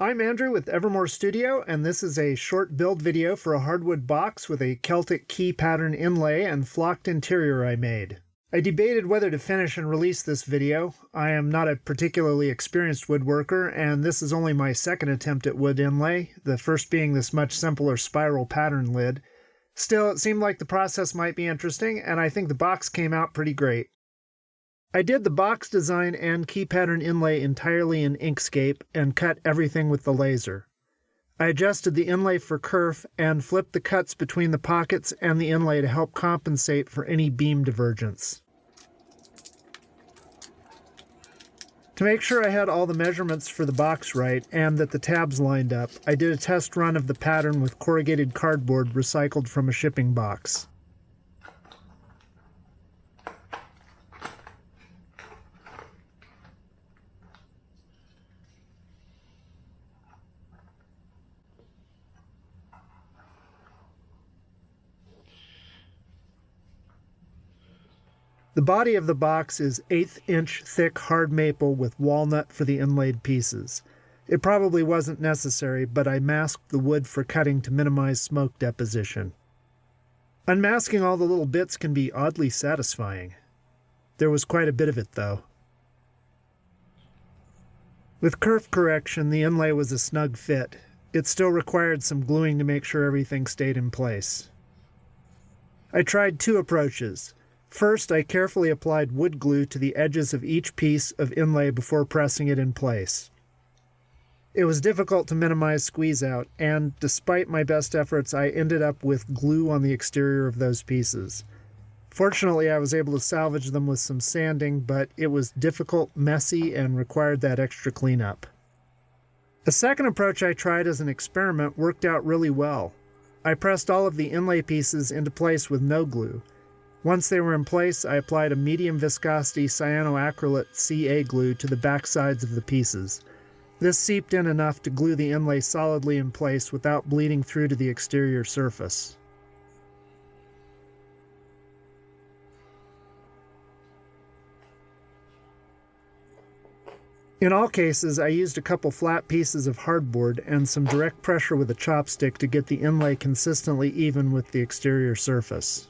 I'm Andrew with Evermore Studio, and this is a short build video for a hardwood box with a Celtic key pattern inlay and flocked interior I made. I debated whether to finish and release this video. I am not a particularly experienced woodworker, and this is only my second attempt at wood inlay, the first being this much simpler spiral pattern lid. Still, it seemed like the process might be interesting, and I think the box came out pretty great. I did the box design and key pattern inlay entirely in Inkscape and cut everything with the laser. I adjusted the inlay for kerf and flipped the cuts between the pockets and the inlay to help compensate for any beam divergence. To make sure I had all the measurements for the box right and that the tabs lined up, I did a test run of the pattern with corrugated cardboard recycled from a shipping box. The body of the box is 1/8-inch thick hard maple with walnut for the inlaid pieces. It probably wasn't necessary, but I masked the wood for cutting to minimize smoke deposition. Unmasking all the little bits can be oddly satisfying. There was quite a bit of it, though. With kerf correction, the inlay was a snug fit. It still required some gluing to make sure everything stayed in place. I tried two approaches. First, I carefully applied wood glue to the edges of each piece of inlay before pressing it in place. It was difficult to minimize squeeze out, and despite my best efforts, I ended up with glue on the exterior of those pieces. Fortunately, I was able to salvage them with some sanding, but it was difficult, messy, and required that extra cleanup. A second approach I tried as an experiment worked out really well. I pressed all of the inlay pieces into place with no glue. Once they were in place, I applied a medium viscosity cyanoacrylate CA glue to the back sides of the pieces. This seeped in enough to glue the inlay solidly in place without bleeding through to the exterior surface. In all cases, I used a couple flat pieces of hardboard and some direct pressure with a chopstick to get the inlay consistently even with the exterior surface.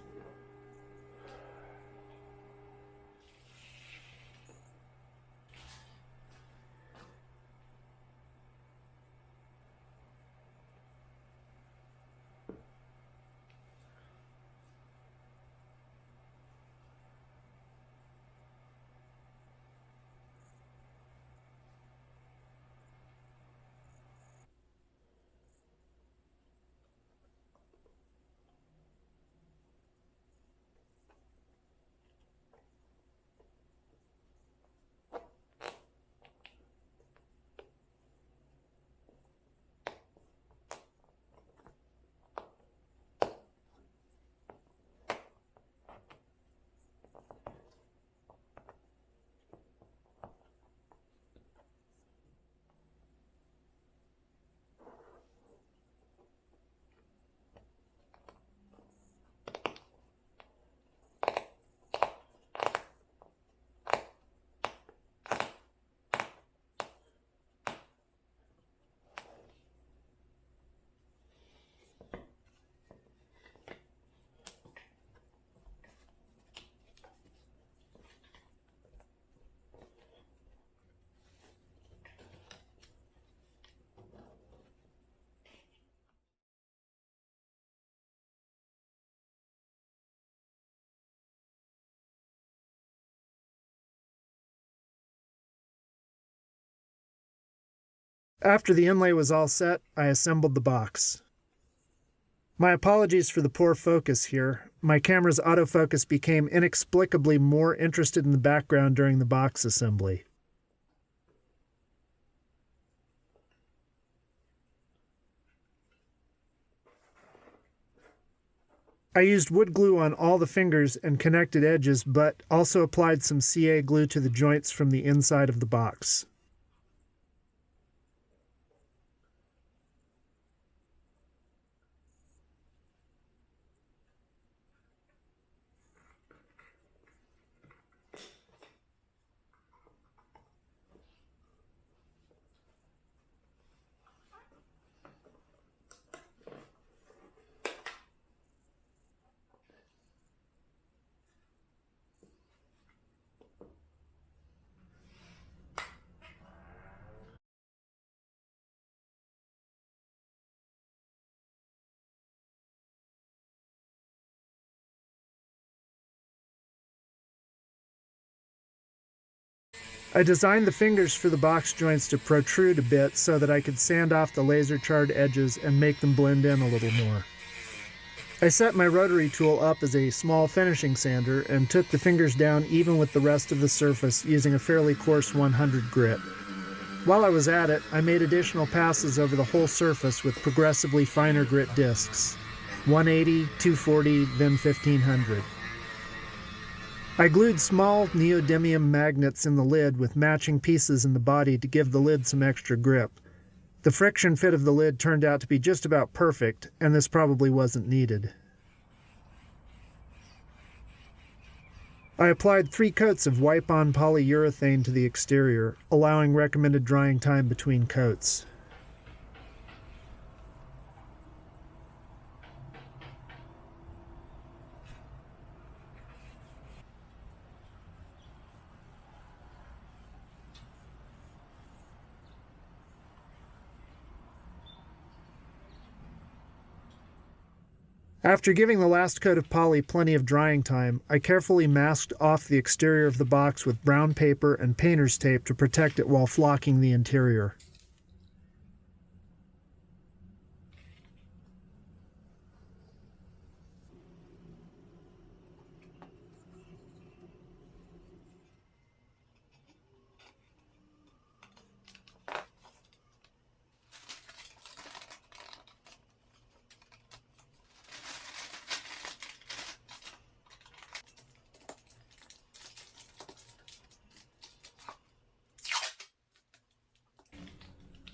After the inlay was all set, I assembled the box. My apologies for the poor focus here. My camera's autofocus became inexplicably more interested in the background during the box assembly. I used wood glue on all the fingers and connected edges, but also applied some CA glue to the joints from the inside of the box. I designed the fingers for the box joints to protrude a bit so that I could sand off the laser charred edges and make them blend in a little more. I set my rotary tool up as a small finishing sander and took the fingers down even with the rest of the surface using a fairly coarse 100 grit. While I was at it, I made additional passes over the whole surface with progressively finer grit discs, 180, 240, then 1500. I glued small neodymium magnets in the lid with matching pieces in the body to give the lid some extra grip. The friction fit of the lid turned out to be just about perfect, and this probably wasn't needed. I applied 3 coats of wipe-on polyurethane to the exterior, allowing recommended drying time between coats. After giving the last coat of poly plenty of drying time, I carefully masked off the exterior of the box with brown paper and painter's tape to protect it while flocking the interior.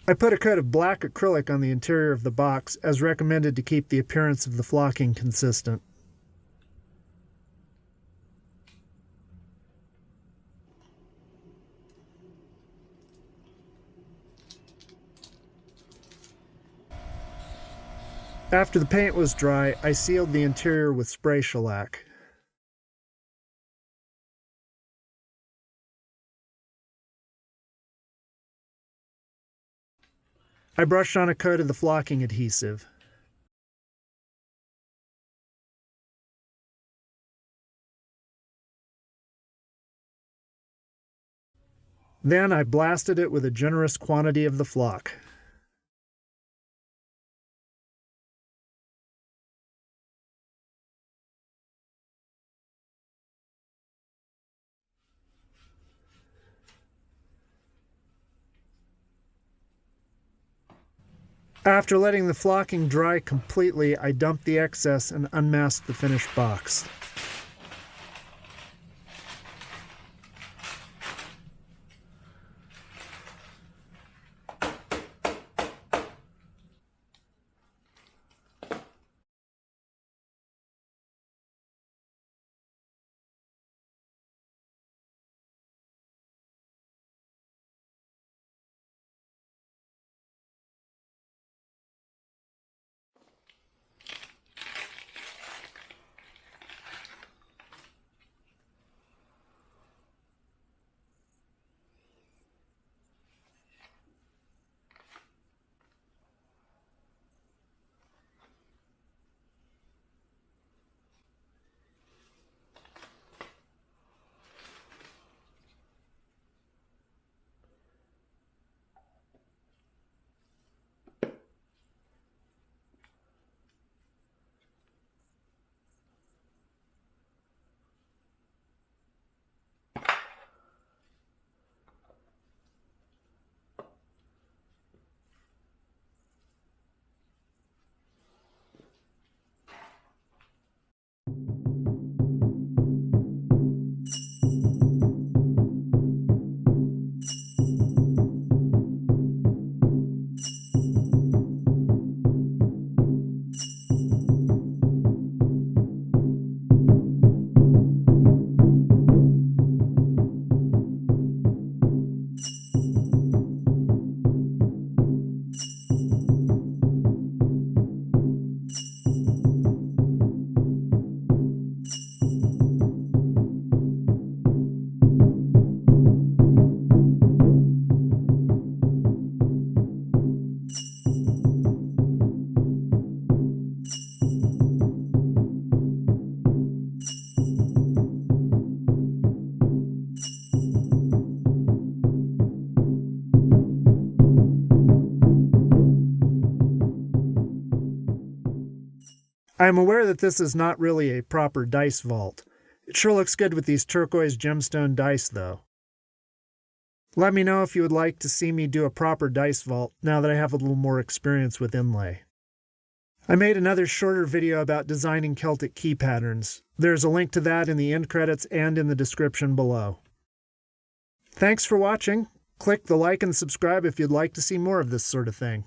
I put a coat of black acrylic on the interior of the box as recommended to keep the appearance of the flocking consistent. After the paint was dry, I sealed the interior with spray shellac. I brushed on a coat of the flocking adhesive. Then I blasted it with a generous quantity of the flock. After letting the flocking dry completely, I dumped the excess and unmasked the finished box. I'm aware that this is not really a proper dice vault. It sure looks good with these turquoise gemstone dice, though. Let me know if you would like to see me do a proper dice vault now that I have a little more experience with inlay. I made another shorter video about designing Celtic key patterns. There's a link to that in the end credits and in the description below. Thanks for watching. Click the like and subscribe if you'd like to see more of this sort of thing.